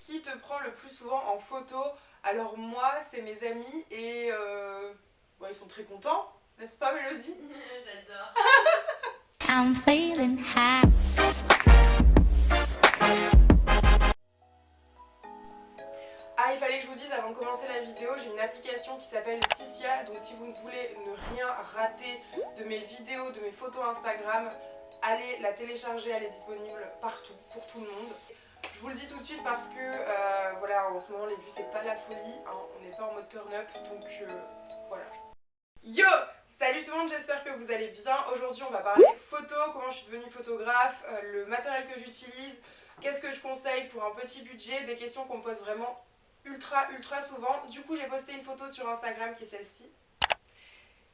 qui te prend le plus souvent en photo? Alors moi, c'est mes amis et ouais, ils sont très contents, n'est-ce pas Mélodie? J'adore. I'm feeling high. Ah, il fallait que je vous dise avant de commencer la vidéo, j'ai une application qui s'appelle Ticia, donc si vous ne voulez ne rien rater de mes vidéos, de mes photos Instagram, allez la télécharger, elle est disponible partout, pour tout le monde. Je vous le dis tout de suite parce que voilà, en ce moment les vues c'est pas la folie, hein, on n'est pas en mode turn up, donc voilà. Yo! Salut tout le monde, j'espère que vous allez bien. Aujourd'hui on va parler photo, comment je suis devenue photographe, le matériel que j'utilise, qu'est-ce que je conseille pour un petit budget, des questions qu'on me pose vraiment ultra souvent. Du coup j'ai posté une photo sur Instagram qui est celle-ci.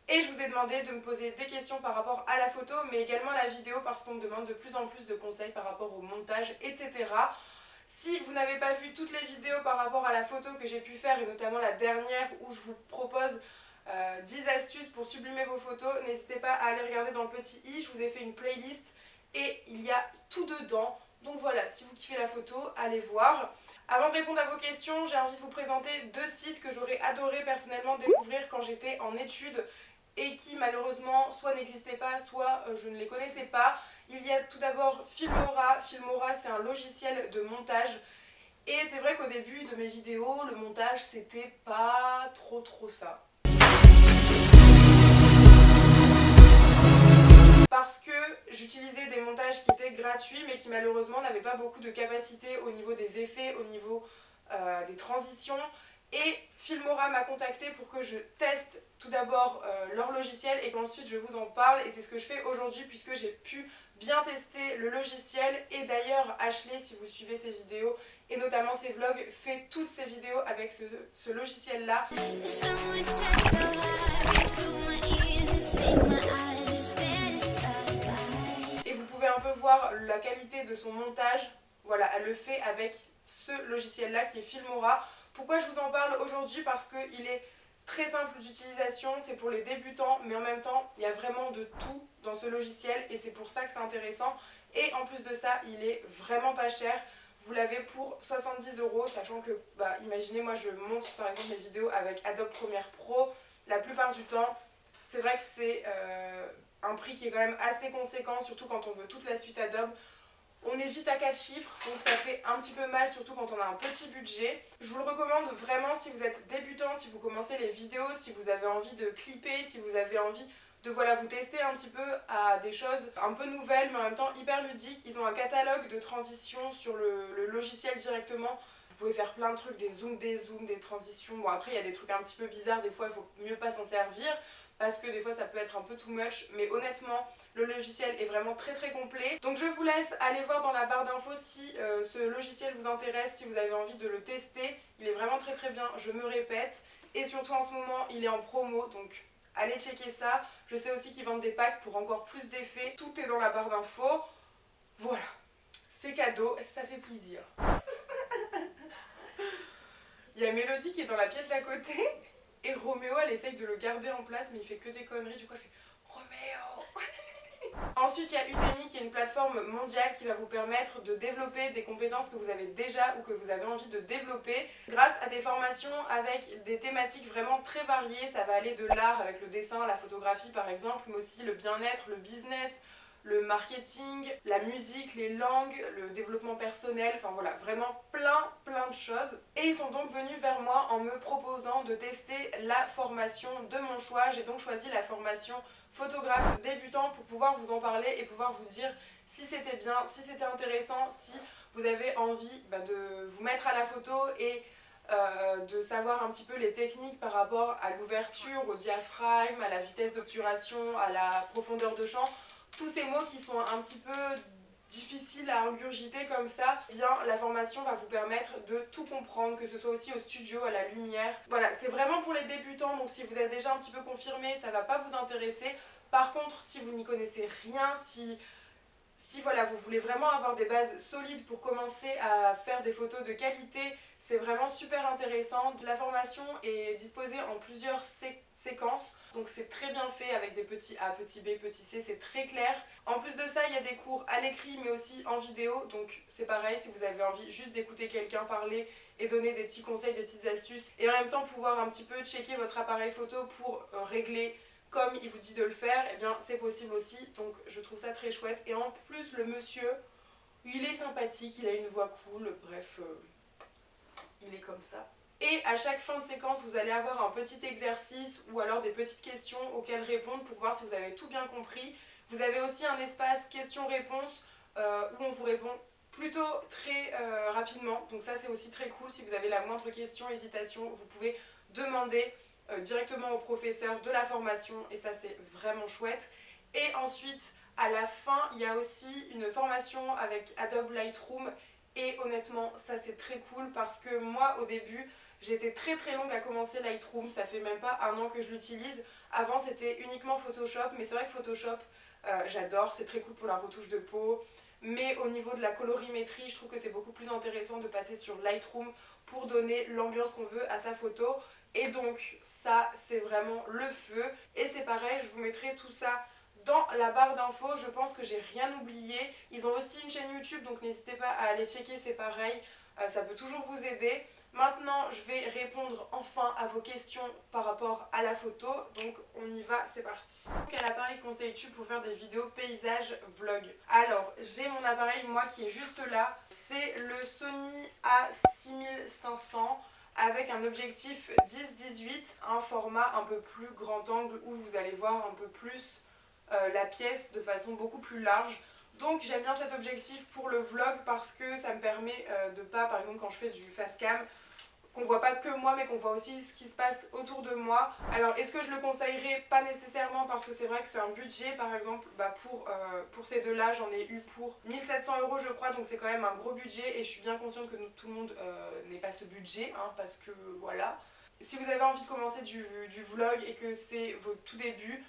Et je vous ai demandé de me poser des questions par rapport à la photo, mais également à la vidéo parce qu'on me demande de plus en plus de conseils par rapport au montage, etc. Si vous n'avez pas vu toutes les vidéos par rapport à la photo que j'ai pu faire, et notamment la dernière où je vous propose 10 astuces pour sublimer vos photos, n'hésitez pas à aller regarder dans le petit i, je vous ai fait une playlist et il y a tout dedans. Donc voilà, si vous kiffez la photo, allez voir. Avant de répondre à vos questions, j'ai envie de vous présenter deux sites que j'aurais adoré personnellement découvrir quand j'étais en études et qui malheureusement soit n'existaient pas, soit je ne les connaissais pas. Il y a tout d'abord Filmora. Filmora, c'est un logiciel de montage. Et c'est vrai qu'au début de mes vidéos, le montage c'était pas trop ça. Parce que j'utilisais des montages qui étaient gratuits mais qui malheureusement n'avaient pas beaucoup de capacité au niveau des effets, au niveau des transitions. Et Filmora m'a contacté pour que je teste tout d'abord leur logiciel et qu'ensuite je vous en parle. Et c'est ce que je fais aujourd'hui puisque j'ai pu bien tester le logiciel. Et d'ailleurs Ashley, si vous suivez ses vidéos et notamment ses vlogs, fait toutes ses vidéos avec ce logiciel là. Et vous pouvez un peu voir la qualité de son montage. Voilà, elle le fait avec ce logiciel là qui est Filmora. Pourquoi je vous en parle aujourd'hui? Parce qu'il est très simple d'utilisation, c'est pour les débutants, mais en même temps, il y a vraiment de tout dans ce logiciel et c'est pour ça que c'est intéressant. Et en plus de ça, il est vraiment pas cher. Vous l'avez pour 70 €, sachant que, bah, imaginez, moi je monte par exemple mes vidéos avec Adobe Premiere Pro. La plupart du temps, c'est vrai que c'est un prix qui est quand même assez conséquent, surtout quand on veut toute la suite Adobe. On est vite à 4 chiffres, donc ça fait un petit peu mal, surtout quand on a un petit budget. Je vous le recommande vraiment si vous êtes débutant, si vous commencez les vidéos, si vous avez envie de clipper, si vous avez envie de voilà, vous tester un petit peu à des choses un peu nouvelles, mais en même temps hyper ludiques. Ils ont un catalogue de transitions sur le logiciel directement. Vous pouvez faire plein de trucs, des zooms, des transitions. Bon, après, il y a des trucs un petit peu bizarres, des fois, il faut mieux pas s'en servir parce que des fois ça peut être un peu too much, mais honnêtement le logiciel est vraiment très complet. Donc je vous laisse aller voir dans la barre d'infos si ce logiciel vous intéresse, si vous avez envie de le tester. Il est vraiment très bien, je me répète, et surtout en ce moment il est en promo, donc allez checker ça. Je sais aussi qu'ils vendent des packs pour encore plus d'effets, tout est dans la barre d'infos. Voilà, c'est cadeau, ça fait plaisir. Il y a Mélodie qui est dans la pièce d'à côté. Et Roméo, elle essaye de le garder en place, mais il fait que des conneries. Du coup, elle fait Roméo. Ensuite, il y a Udemy qui est une plateforme mondiale qui va vous permettre de développer des compétences que vous avez déjà ou que vous avez envie de développer grâce à des formations avec des thématiques vraiment très variées. Ça va aller de l'art avec le dessin, la photographie par exemple, mais aussi le bien-être, le business, le marketing, la musique, les langues, le développement personnel, enfin voilà, vraiment plein de choses. Et ils sont donc venus vers moi en me proposant de tester la formation de mon choix. J'ai donc choisi la formation photographe débutant pour pouvoir vous en parler et pouvoir vous dire si c'était bien, si c'était intéressant, si vous avez envie de vous mettre à la photo et de savoir un petit peu les techniques par rapport à l'ouverture, au diaphragme, à la vitesse d'obturation, à la profondeur de champ. Tous ces mots qui sont un petit peu difficiles à ingurgiter comme ça, eh bien la formation va vous permettre de tout comprendre, que ce soit aussi au studio, à la lumière. Voilà, c'est vraiment pour les débutants, donc si vous êtes déjà un petit peu confirmé, ça va pas vous intéresser. Par contre, si vous n'y connaissez rien, si Si voilà, vous voulez vraiment avoir des bases solides pour commencer à faire des photos de qualité, c'est vraiment super intéressant. La formation est disposée en plusieurs séquences, donc c'est très bien fait avec des petits A, petits B, petits C, c'est très clair. En plus de ça, il y a des cours à l'écrit mais aussi en vidéo, donc c'est pareil si vous avez envie juste d'écouter quelqu'un parler et donner des petits conseils, des petites astuces, et en même temps pouvoir un petit peu checker votre appareil photo pour régler comme il vous dit de le faire, et bien c'est possible aussi, donc je trouve ça très chouette. Et en plus le monsieur, il est sympathique, il a une voix cool, bref, il est comme ça. Et à chaque fin de séquence, vous allez avoir un petit exercice ou alors des petites questions auxquelles répondre pour voir si vous avez tout bien compris. Vous avez aussi un espace questions-réponses où on vous répond plutôt très rapidement. Donc ça c'est aussi très cool. Si vous avez la moindre question, hésitation, vous pouvez demander directement au professeur de la formation et ça c'est vraiment chouette. Et ensuite à la fin il y a aussi une formation avec Adobe Lightroom et honnêtement ça c'est très cool parce que moi au début j'ai été très très longue à commencer Lightroom, ça fait même pas un an que je l'utilise. Avant c'était uniquement Photoshop, mais c'est vrai que Photoshop j'adore, c'est très cool pour la retouche de peau. Mais au niveau de la colorimétrie, je trouve que c'est beaucoup plus intéressant de passer sur Lightroom pour donner l'ambiance qu'on veut à sa photo. Et donc ça c'est vraiment le feu. Et c'est pareil, je vous mettrai tout ça dans la barre d'infos. Je pense que j'ai rien oublié. Ils ont aussi une chaîne YouTube, donc n'hésitez pas à aller checker, c'est pareil. Ça peut toujours vous aider. Maintenant, je vais répondre enfin à vos questions par rapport à la photo. Donc, on y va, c'est parti. Quel appareil conseilles-tu pour faire des vidéos paysages vlog? Alors, j'ai mon appareil, moi, qui est juste là. C'est le Sony A6500 avec un objectif 10-18, un format un peu plus grand angle où vous allez voir un peu plus la pièce de façon beaucoup plus large. Donc j'aime bien cet objectif pour le vlog parce que ça me permet de pas, par exemple quand je fais du face cam, qu'on voit pas que moi mais qu'on voit aussi ce qui se passe autour de moi. Alors est-ce que je le conseillerais? Pas nécessairement parce que c'est vrai que c'est un budget, par exemple pour ces deux là j'en ai eu pour 1700 € je crois, donc c'est quand même un gros budget et je suis bien consciente que tout le monde n'ait pas ce budget hein, parce que voilà. Si vous avez envie de commencer du vlog et que c'est vos tout débuts,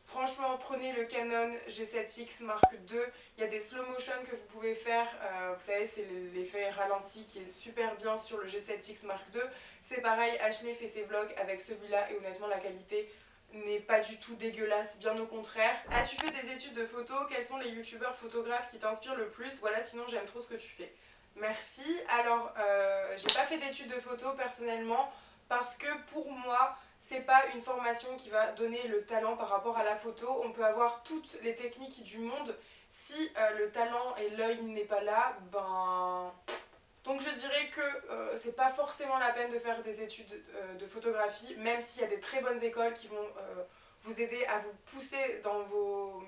franchement, prenez le Canon G7X Mark II. Il y a des slow motion que vous pouvez faire. Vous savez, c'est l'effet ralenti qui est super bien sur le G7X Mark II. C'est pareil, Ashley fait ses vlogs avec celui-là et honnêtement, la qualité n'est pas du tout dégueulasse, bien au contraire. As-tu fait des études de photo? Quels sont les youtubeurs photographes qui t'inspirent le plus? Voilà, sinon j'aime trop ce que tu fais. Merci. Alors, j'ai pas fait d'études de photo personnellement parce que pour moi, c'est pas une formation qui va donner le talent par rapport à la photo. On peut avoir toutes les techniques du monde. Si le talent et l'œil n'est pas là, ben... Donc je dirais que c'est pas forcément la peine de faire des études de photographie, même s'il y a des très bonnes écoles qui vont vous aider à vous pousser dans vos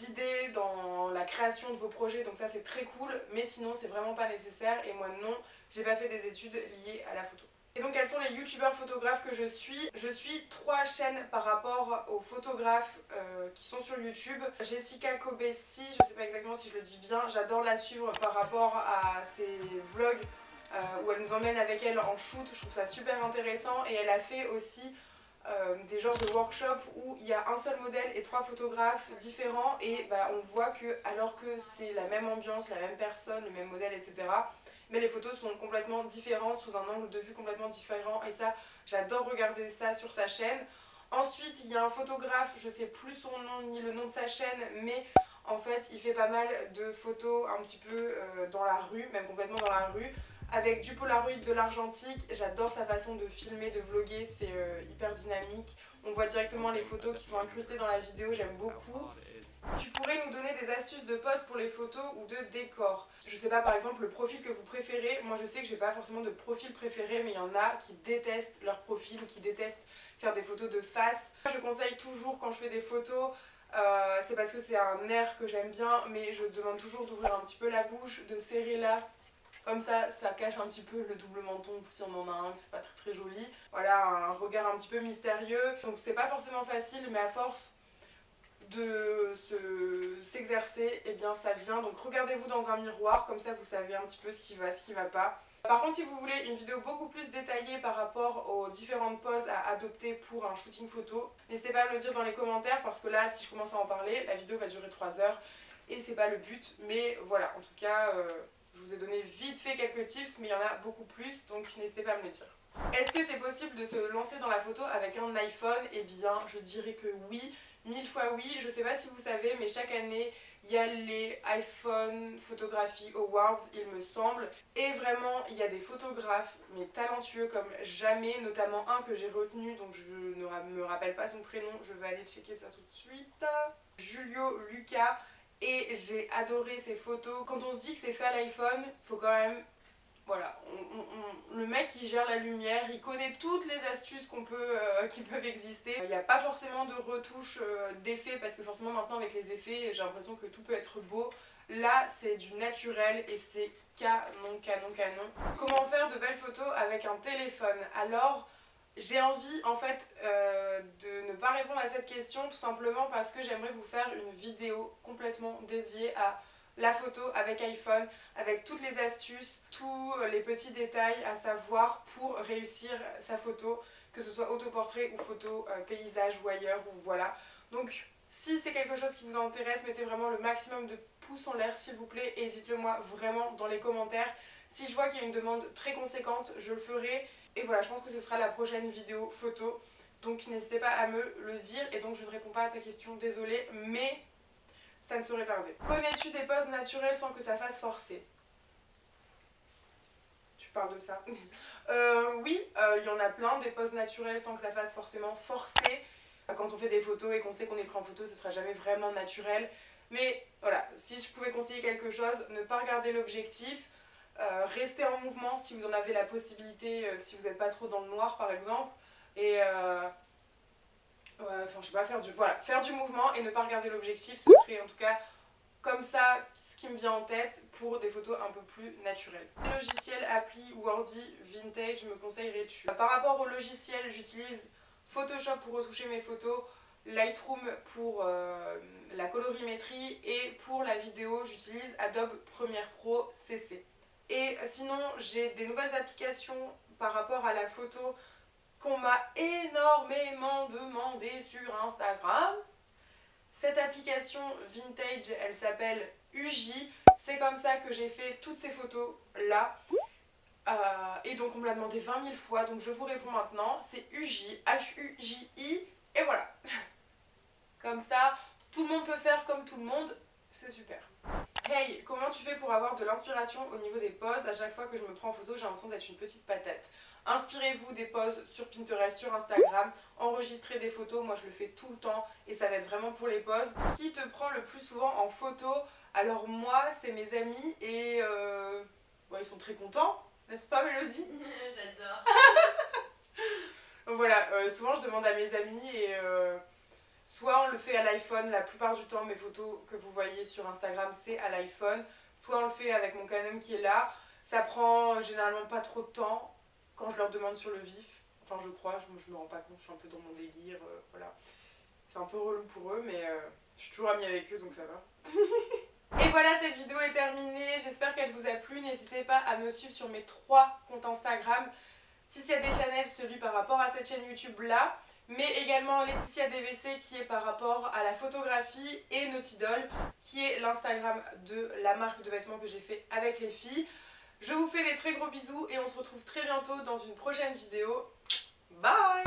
idées, dans la création de vos projets, donc ça c'est très cool, mais sinon c'est vraiment pas nécessaire et moi non, j'ai pas fait des études liées à la photo. Et donc quels sont les youtubeurs photographes que je suis? Je suis 3 chaînes par rapport aux photographes qui sont sur YouTube. Jessica Kobesi, je sais pas exactement si je le dis bien, j'adore la suivre par rapport à ses vlogs où elle nous emmène avec elle en shoot, je trouve ça super intéressant et elle a fait aussi des genres de workshops où il y a un seul modèle et 3 photographes différents et bah, on voit que alors que c'est la même ambiance, la même personne, le même modèle, etc., mais les photos sont complètement différentes, sous un angle de vue complètement différent et ça, j'adore regarder ça sur sa chaîne. Ensuite, il y a un photographe, je sais plus son nom ni le nom de sa chaîne, mais en fait, il fait pas mal de photos un petit peu dans la rue, même complètement dans la rue, avec du Polaroid, de l'argentique. J'adore sa façon de filmer, de vlogger, c'est hyper dynamique. On voit directement les photos qui sont incrustées dans la vidéo, j'aime beaucoup. Tu pourrais nous donner des astuces de pose pour les photos ou de décor? Je sais pas, par exemple, le profil que vous préférez. Moi, je sais que j'ai pas forcément de profil préféré, mais il y en a qui détestent leur profil ou qui détestent faire des photos de face. Je conseille toujours quand je fais des photos, c'est parce que c'est un air que j'aime bien, mais je demande toujours d'ouvrir un petit peu la bouche, de serrer là. Comme ça cache un petit peu le double menton si on en a un, que c'est pas très très joli. Voilà, un regard un petit peu mystérieux. Donc c'est pas forcément facile, mais à force de s'exercer, et bien ça vient. Donc regardez-vous dans un miroir, comme ça vous savez un petit peu ce qui va pas. Par contre, si vous voulez une vidéo beaucoup plus détaillée par rapport aux différentes poses à adopter pour un shooting photo, n'hésitez pas à me le dire dans les commentaires parce que là, si je commence à en parler, la vidéo va durer 3 heures. et c'est pas le but, mais voilà, en tout cas je vous ai donné vite fait quelques tips, mais il y en a beaucoup plus, donc n'hésitez pas à me le dire. Est-ce que c'est possible de se lancer dans la photo avec un iPhone? Eh bien je dirais que oui, 1000 fois oui. Je sais pas si vous savez, mais chaque année il y a les iPhone Photography Awards, il me semble, et vraiment il y a des photographes mais talentueux comme jamais, notamment un que j'ai retenu, donc je ne me rappelle pas son prénom, je vais aller checker ça tout de suite. Julio Lucas, et j'ai adoré ses photos. Quand on se dit que c'est fait à l'iPhone, faut quand même... Voilà, le mec il gère la lumière, il connaît toutes les astuces qui peuvent exister. Il n'y a pas forcément de retouches d'effets parce que forcément maintenant avec les effets j'ai l'impression que tout peut être beau. Là c'est du naturel et c'est canon, canon, canon. Comment faire de belles photos avec un téléphone? Alors j'ai envie en fait de ne pas répondre à cette question tout simplement parce que j'aimerais vous faire une vidéo complètement dédiée à la photo avec iPhone, avec toutes les astuces, tous les petits détails à savoir pour réussir sa photo, que ce soit autoportrait ou photo paysage ou ailleurs, ou voilà. Donc si c'est quelque chose qui vous intéresse, mettez vraiment le maximum de pouces en l'air s'il vous plaît et dites-le moi vraiment dans les commentaires. Si je vois qu'il y a une demande très conséquente, je le ferai. Et voilà, je pense que ce sera la prochaine vidéo photo. Donc n'hésitez pas à me le dire. Et donc je ne réponds pas à ta question, désolée, mais ça ne saurait tarder. Connais-tu des poses naturelles sans que ça fasse forcer? Tu parles de ça? Oui, il y en a plein, des poses naturelles sans que ça fasse forcément forcer. Quand on fait des photos et qu'on sait qu'on est pris en photo, ce sera jamais vraiment naturel. Mais voilà, si je pouvais conseiller quelque chose, ne pas regarder l'objectif, rester en mouvement si vous en avez la possibilité, si vous n'êtes pas trop dans le noir par exemple. Et enfin je sais pas, faire du mouvement et ne pas regarder l'objectif, ce serait en tout cas comme ça ce qui me vient en tête pour des photos un peu plus naturelles. Logiciel, appli ou ordi vintage me conseillerais-tu? Par rapport au logiciel, j'utilise Photoshop pour retoucher mes photos, Lightroom pour la colorimétrie et pour la vidéo j'utilise Adobe Premiere Pro CC. Et sinon j'ai des nouvelles applications par rapport à la photo qu'on m'a énormément demandé sur Instagram. Cette application vintage, elle s'appelle Uji. C'est comme ça que j'ai fait toutes ces photos là. Et donc on me l'a demandé 20 000 fois, donc je vous réponds maintenant. C'est Uji, H-U-J-I, et voilà. Comme ça, tout le monde peut faire comme tout le monde, c'est super. Hey, comment tu fais pour avoir de l'inspiration au niveau des poses? À chaque fois que je me prends en photo, j'ai l'impression d'être une petite patate. Inspirez-vous des poses sur Pinterest, sur Instagram, enregistrez des photos, moi je le fais tout le temps et ça va être vraiment pour les poses. Qui te prend le plus souvent en photo? Alors moi, c'est mes amis et bon, ils sont très contents, n'est-ce pas Mélodie? J'adore. Voilà, souvent je demande à mes amis et soit on le fait à l'iPhone, la plupart du temps mes photos que vous voyez sur Instagram c'est à l'iPhone, soit on le fait avec mon Canon qui est là, ça prend généralement pas trop de temps quand je leur demande sur le vif, enfin je crois, je me rends pas compte, je suis un peu dans mon délire, voilà. C'est un peu relou pour eux mais je suis toujours amie avec eux donc ça va. Et voilà, cette vidéo est terminée, j'espère qu'elle vous a plu, n'hésitez pas à me suivre sur mes 3 comptes Instagram, Titia Deschanel, celui par rapport à cette chaîne YouTube là, mais également Laetitia DVC qui est par rapport à la photographie et Notidol qui est l'Instagram de la marque de vêtements que j'ai fait avec les filles. Je vous fais des très gros bisous et on se retrouve très bientôt dans une prochaine vidéo. Bye!